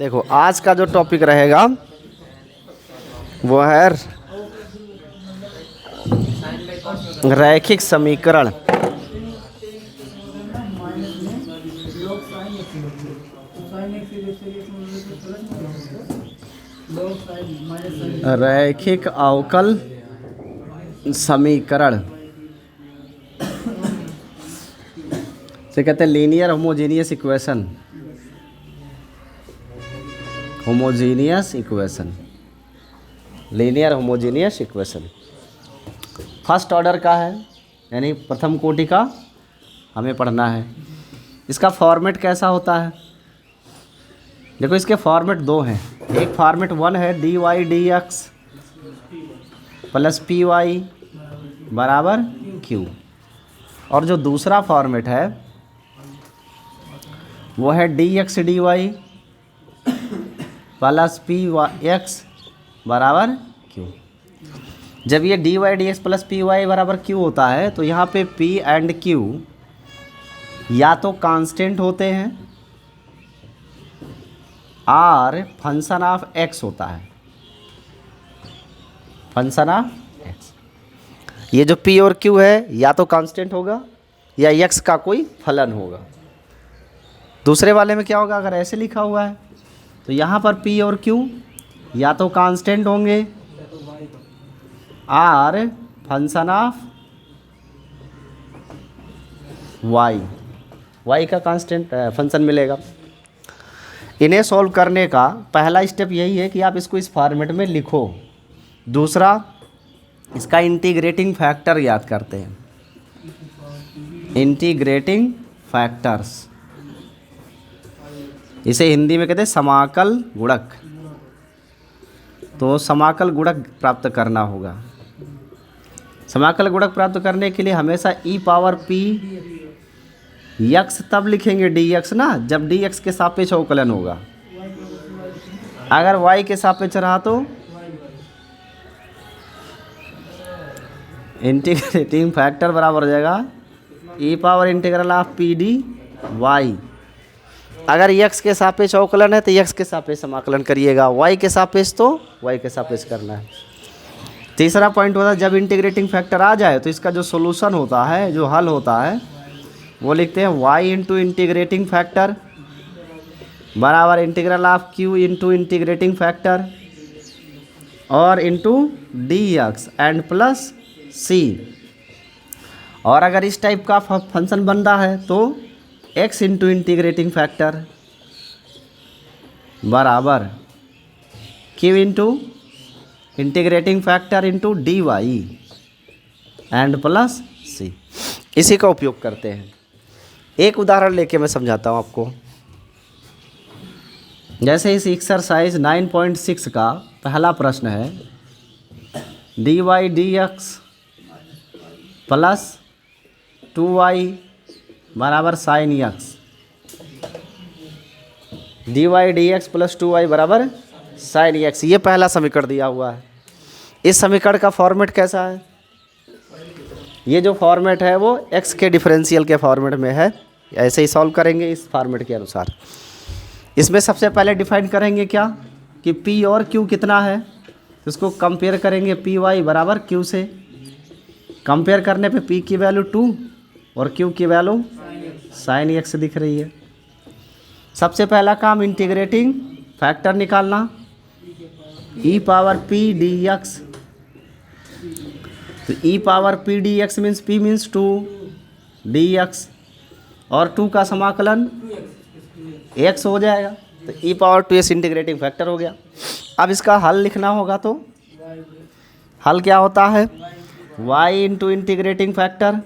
देखो आज का जो टॉपिक रहेगा वो है रैखिक समीकरण। रैखिक अवकल समीकरण से कहते हैं linear homogeneous equation. Homogeneous equation, linear homogeneous equation first order का है, यानी प्रथम कोटि का हमें पढ़ना है। इसका फॉर्मेट कैसा होता है? देखो इसके फॉर्मेट दो हैं। एक फॉर्मेट वन है d y d x plus p y बराबर क्यू, और जो दूसरा फॉर्मेट है वो है d x d y plus p y x बराबर क्यू। जब ये d y d x plus p y बराबर क्यू होता है तो यहाँ पे पी एंड क्यू या तो कांस्टेंट होते हैं और फंक्शन ऑफ एक्स होता है। फंक्शन ऑफ एक्स, ये जो पी और क्यू है या तो कांस्टेंट होगा या एक्स का कोई फलन होगा। दूसरे वाले में क्या होगा? अगर ऐसे लिखा हुआ है तो यहाँ पर पी और क्यू या तो कांस्टेंट होंगे और फंक्शन ऑफ वाई, वाई का कांस्टेंट फंक्शन मिलेगा। इन्हें सॉल्व करने का पहला स्टेप यही है कि आप इसको इस फॉर्मेट में लिखो। दूसरा, इसका इंटीग्रेटिंग फैक्टर याद करते हैं। इंटीग्रेटिंग फैक्टर्स, इसे हिंदी में कहते हैं समाकल गुणक। तो समाकल गुणक प्राप्त करना होगा। समाकल गुणक प्राप्त करने के लिए हमेशा ई पावर पी यक्स तब लिखेंगे डी एक्स ना, जब डी एक्स के सापेक्ष अवकलन होगा। अगर वाई के सापेक्ष रहा तो इंटीग्रेटिंग फैक्टर बराबर हो जाएगा E power integral of P D Y. अगर यक्स के सापेक्ष अवकलन है तो यक्स के सापेक्ष समाकलन करिएगा, वाई के सापेक्ष तो वाई के सापेक्ष करना है। तीसरा पॉइंट होता है जब इंटीग्रेटिंग फैक्टर आ जाए तो इसका जो सॉल्यूशन होता है, जो हल होता है, वो लिखते हैं वाई इंटू इंटीग्रेटिंग फैक्टर बराबर integral of Q into integrating factor और into D X and plus C. और अगर इस टाइप का फंक्शन बन रहा है तो x इंटू इंटीग्रेटिंग फैक्टर बराबर q into integrating factor into D Y and plus C. इसी का उपयोग करते हैं। एक उदाहरण लेके मैं समझाता हूँ आपको। जैसे इस एक्सरसाइज 9.6 का पहला प्रश्न है d y d x plus 2y बराबर sine x. D y d x plus 2y बराबर साइन एक्स, ये पहला समीकरण दिया हुआ है। इस समीकरण का फॉर्मेट कैसा है? ये जो फॉर्मेट है वो x के डिफरेंशियल के फॉर्मेट में है। ऐसे ही सॉल्व करेंगे इस फॉर्मेट के अनुसार। इसमें सबसे पहले डिफाइन करेंगे क्या कि p और q कितना है, तो इसको कंपेयर करेंगे पी वाई बराबर q से। कंपेयर करने पे p की वैल्यू 2 और q की वैल्यू साइन एक्स दिख रही है। सबसे पहला काम इंटीग्रेटिंग फैक्टर निकालना, E power P D X. तो E power P D X means P means 2 D X और 2 का समाकलन एक्स हो जाएगा, तो E power 2x integrating factor हो गया। अब इसका हल लिखना होगा तो हल क्या होता है? y इंटू इंटीग्रेटिंग फैक्टर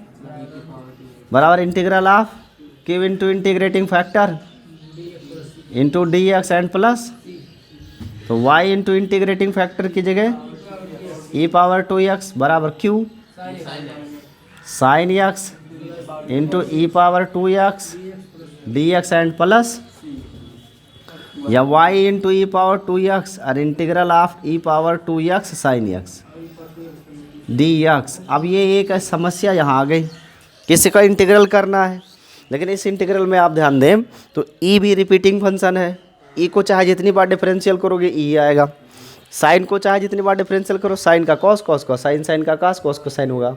बराबर integral of q into integrating factor into D X and plus, तो y इंटू इंटीग्रेटिंग फैक्टर की जगह ई पावर 2x बराबर q sine x into E power 2x D X and plus, या y into ई power 2x और integral of E power 2x sine x d x. अब ये एक समस्या यहाँ आ गई, किसी का इंटीग्रल करना है, लेकिन इस इंटीग्रल में आप ध्यान दें तो ई भी रिपीटिंग फंक्शन है ई को चाहे जितनी बार डिफरेंशियल करोगे ई आएगा, साइन को चाहे जितनी बार डिफरेंशियल करो साइन का कॉस, कॉस का साइन, साइन का कॉस, कॉस का साइन होगा।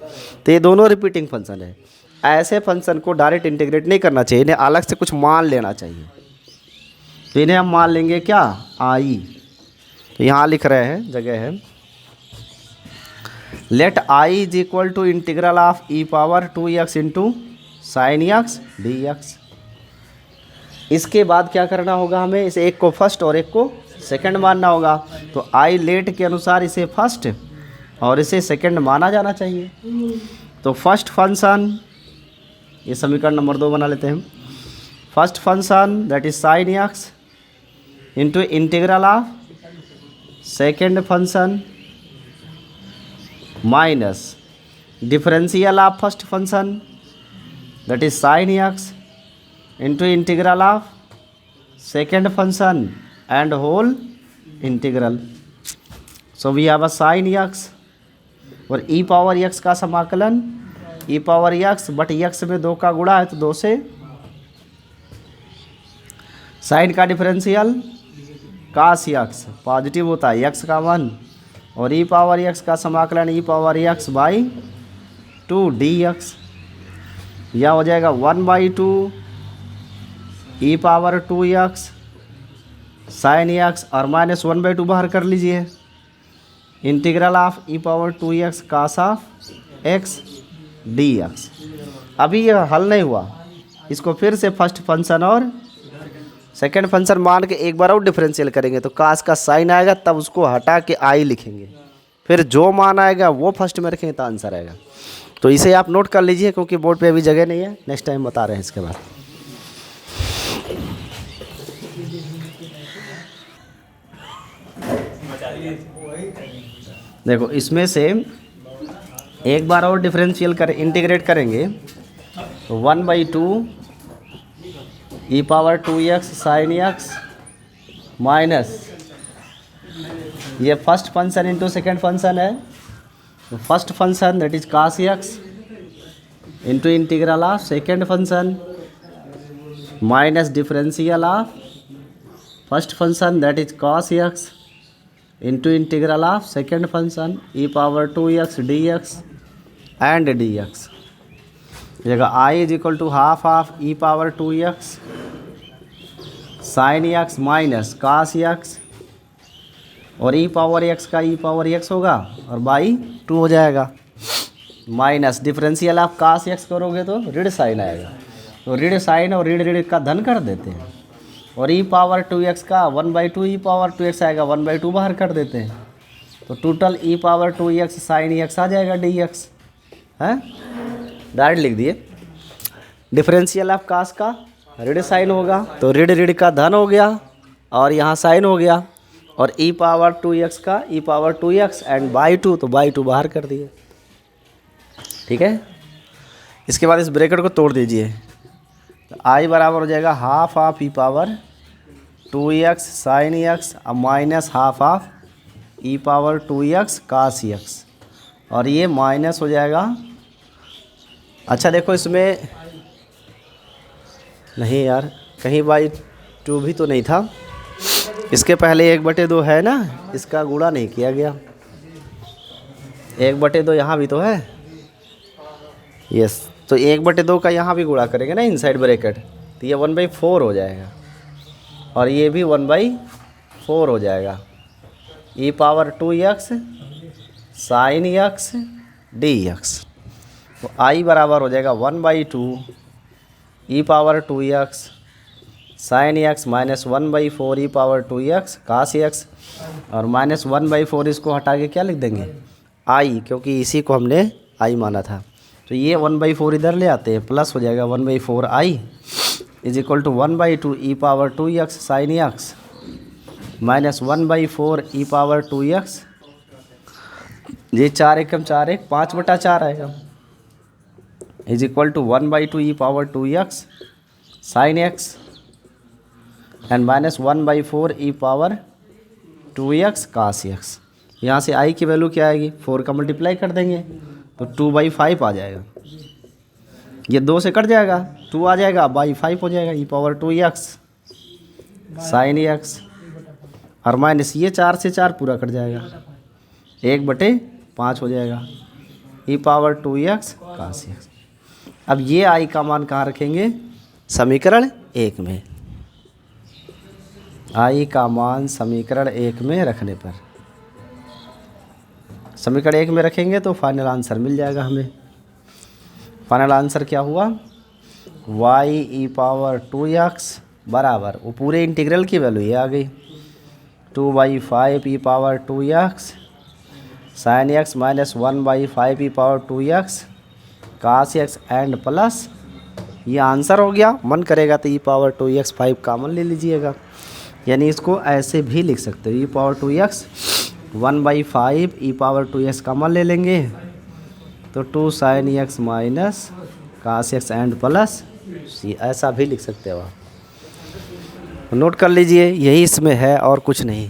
तो ये दोनों रिपीटिंग फंक्शन है। ऐसे फंक्शन को डायरेक्ट इंटीग्रेट नहीं करना चाहिए, इन्हें अलग से कुछ मान लेना चाहिए। तो इन्हें हम मान लेंगे क्या, आई। तो यहाँ लिख रहे हैं, जगह है, let I is equal to integral of E power 2x into sine x d x. इसके बाद क्या करना होगा हमें, इसे एक को फर्स्ट और एक को सेकंड मानना होगा। तो आई लेट के अनुसार इसे फर्स्ट और इसे सेकंड माना जाना चाहिए। तो फर्स्ट फंक्शन, ये समीकरण नंबर 2 बना लेते हैं। First function that is sine x into integral of second function minus differential of first function that is sine x into integral of second function and whole integral. So we have a sin x और e power x का समाकलन e power x, but x में 2 का गुणा है तो 2 से, sign का डिफरेंशियल cos x पॉजिटिव होता है x का 1 और e पावर x का समाकलन e power x by 2 dx। यह हो जाएगा 1/2 e power 2x sine x और माइनस 1/2 बाहर कर लीजिए, integral of E power 2x cos of x d x. अभी यह हल नहीं हुआ, इसको फिर से फर्स्ट फंक्शन और सेकंड फंक्शन मान के एक बार और डिफरेंशियल करेंगे। तो कास का साइन आएगा, तब उसको हटा के आई लिखेंगे, फिर जो मान आएगा वो फर्स्ट में रखेंगे तो आंसर आएगा। तो इसे आप नोट कर लीजिए क्योंकि बोर्ड पे अभी जगह नहीं है, नेक्स्ट टाइम बता रहे हैं इसके बाद। देखो इसमें से एक बार और डिफरेंशियल कर इंटीग्रेट करेंगे तो 1/2 E power 2x sine x minus ये first function into second function है। तो first function that is cos X into integral of second function minus differential of first function that is cos X into integral of second function E power 2x dx and dx। जगह I is equal to half of E power 2x sine x minus cos x और E power x का ई power x होगा और by 2 हो जाएगा, minus differential of cos x करोगे तो ऋण साइन आएगा। तो ऋण साइन और ऋण ऋण का धन कर देते हैं और ई पावर 2x का 1/2 ई पावर 2x आएगा, 1/2 बाहर कर देते हैं। तो टोटल ई पावर 2x साइन x आ जाएगा dx है, डायरेक्ट लिख दिए। डिफरेंशियल ऑफ कास का ऋण साइन होगा तो ऋण ऋण का धन हो गया और यहाँ साइन हो गया, और ई पावर 2x का ई पावर 2x एंड बाई 2 तो बाई 2 बाहर कर दिए। ठीक है, इसके बाद इस ब्रैकेट को तोड़ दीजिए। तो आई बराबर हो जाएगा half of E power 2x sine x minus half of E power 2x cos x, और ये माइनस हो जाएगा। अच्छा देखो इसमें नहीं यार, कहीं बाई 2 भी तो नहीं था, इसके पहले 1/2 है ना, इसका गुणा नहीं किया गया। 1/2 यहाँ भी तो है, यस। तो 1/2 का यहाँ भी गुणा करेंगे ना इनसाइड ब्रैकेट, तो ये 1/4 हो जाएगा और ये भी 1/4 हो जाएगा। E power 2x sine X dx। तो आई बराबर हो जाएगा 1/2 E power 2x sine x minus 1/4 E power 2x cos x, और माइनस 1/4 इसको हटा के क्या लिख देंगे आई, क्योंकि इसी को हमने आई माना था। तो ये 1/4 इधर ले आते हैं, प्लस हो जाएगा 1/4 I is equal to 1/2 E power 2x sine x minus 1/4 E power 2x। ये 4 एकम 4 1 5/4 आएगा is equal to 1/2 E power 2x sine X and minus 1/4 E power 2x cos X. यहाँ से आई की वैल्यू क्या आएगी, 4 का मल्टीप्लाई कर देंगे तो 2/5 आ जाएगा। ये 2 से कट जाएगा, 2 आ जाएगा, बाई 5 हो जाएगा E power 2x sine x और माइनस ये 4 से 4 पूरा कट जाएगा, 1/5 हो जाएगा, E power 2x cos x। अब ये आई का मान कहाँ रखेंगे? समीकरण 1 में। आई का मान समीकरण 1 में रखने पर, समीकरण 1 में रखेंगे तो फाइनल आंसर मिल जाएगा हमें। फाइनल आंसर क्या हुआ? y ई पावर 2x बराबर, वो पूरे इंटीग्रल की वैल्यू ये आ गई, 2/5 E power 2x sine x minus 1/5 E power 2x cos x and plus, ये आंसर हो गया। मन करेगा तो ई पावर 2x 5 कामन ले लीजिएगा, यानी इसको ऐसे भी लिख सकते हो, ई power 2x 1/5 E power 2x कामन ले लेंगे तो 2 sine x minus cos x and plus C, ऐसा भी लिख सकते हो आप। नोट कर लीजिए, यही इसमें है और कुछ नहीं।